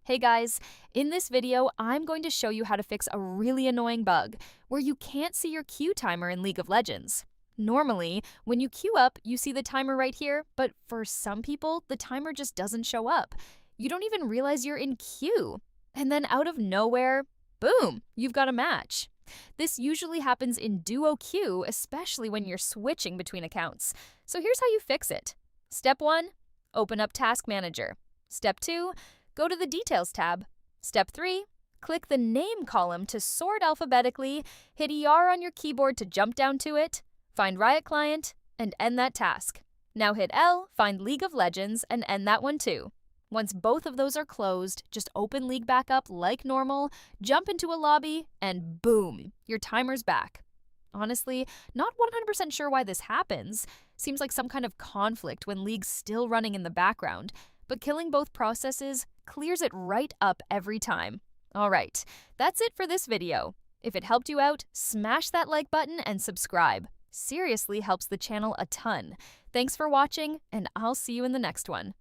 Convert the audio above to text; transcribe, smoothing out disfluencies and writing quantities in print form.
Hey guys, in this video, I'm going to show you how to fix a really annoying bug where you can't see your queue timer in League of Legends. Normally, when you queue up, you see the timer right here, but for some people, the timer just doesn't show up. You don't even realize you're in queue. And then out of nowhere, boom, you've got a match. This usually happens in duo queue, especially when you're switching between accounts. So here's how you fix it. Step 1, open up Task Manager. Step 2, go to the Details tab. Step 3, click the Name column to sort alphabetically, hit ER on your keyboard to jump down to it, find Riot Client, and end that task. Now hit L, find League of Legends, and end that one too. Once both of those are closed, just open League back up like normal, jump into a lobby, and boom, your timer's back. Honestly, not 100% sure why this happens. Seems like some kind of conflict when League's still running in the background, but killing both processes clears it right up every time. Alright, that's it for this video. If it helped you out, smash that like button and subscribe. Seriously helps the channel a ton. Thanks for watching, and I'll see you in the next one.